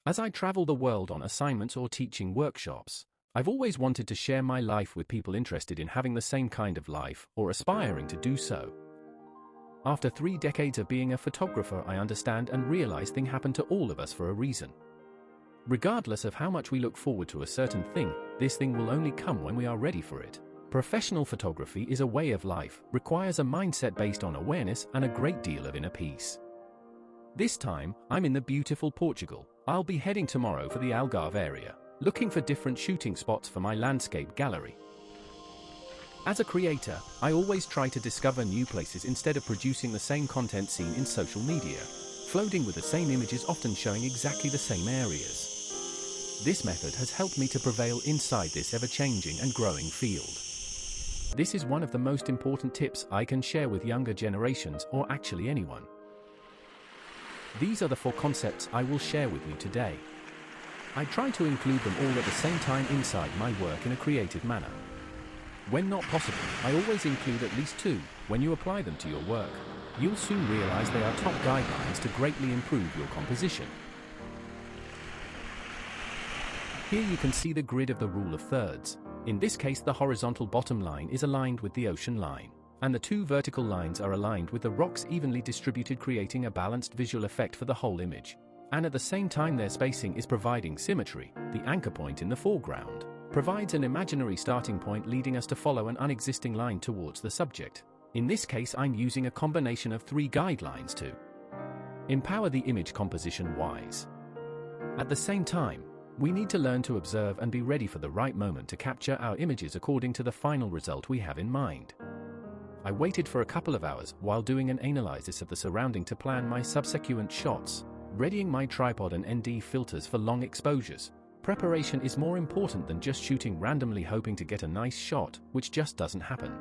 As I travel the world on assignments or teaching workshops, I've always wanted to share my life with people interested in having the same kind of life or aspiring to do so. After 3 decades of being a photographer, I understand and realize things happen to all of us for a reason. Regardless of how much we look forward to a certain thing, this thing will only come when we are ready for it. Professional photography is a way of life, requires a mindset based on awareness and a great deal of inner peace. This time, I'm in the beautiful Portugal. I'll be heading tomorrow for the Algarve area, looking for different shooting spots for my landscape gallery. As a creator, I always try to discover new places instead of producing the same content seen in social media, floating with the same images often showing exactly the same areas. This method has helped me to prevail inside this ever-changing and growing field. This is one of the most important tips I can share with younger generations or actually anyone. These are the 4 concepts I will share with you today. I try to include them all at the same time inside my work in a creative manner. When not possible, I always include at least 2. When you apply them to your work, you'll soon realize they are top guidelines to greatly improve your composition. Here you can see the grid of the rule of thirds. In this case, the horizontal bottom line is aligned with the ocean line, and the 2 vertical lines are aligned with the rocks evenly distributed, creating a balanced visual effect for the whole image. And at the same time, their spacing is providing symmetry. The anchor point in the foreground provides an imaginary starting point leading us to follow an unexisting line towards the subject. In this case, I'm using a combination of 3 guidelines to empower the image composition wise. At the same time, we need to learn to observe and be ready for the right moment to capture our images according to the final result we have in mind. I waited for a couple of hours while doing an analysis of the surrounding to plan my subsequent shots, readying my tripod and ND filters for long exposures. Preparation is more important than just shooting randomly hoping to get a nice shot, which just doesn't happen.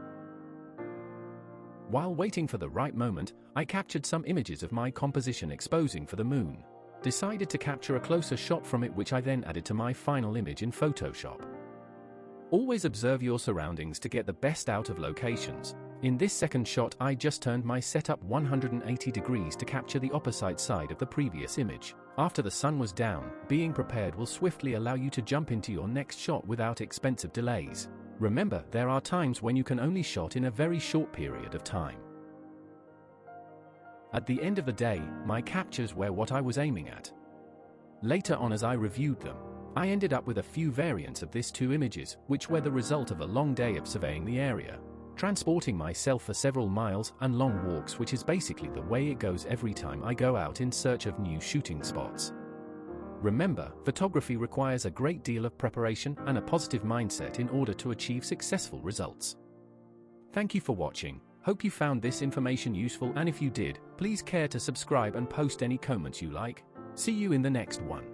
While waiting for the right moment, I captured some images of my composition exposing for the moon. Decided to capture a closer shot from it, which I then added to my final image in Photoshop. Always observe your surroundings to get the best out of locations. In this second shot, I just turned my setup 180 degrees to capture the opposite side of the previous image. After the sun was down, being prepared will swiftly allow you to jump into your next shot without expensive delays. Remember, there are times when you can only shot in a very short period of time. At the end of the day, my captures were what I was aiming at. Later on, as I reviewed them, I ended up with a few variants of these 2 images, which were the result of a long day of surveying the area, transporting myself for several miles and long walks, which is basically the way it goes every time I go out in search of new shooting spots. Remember, photography requires a great deal of preparation and a positive mindset in order to achieve successful results. Thank you for watching. Hope you found this information useful, and if you did, please care to subscribe and post any comments you like. See you in the next one.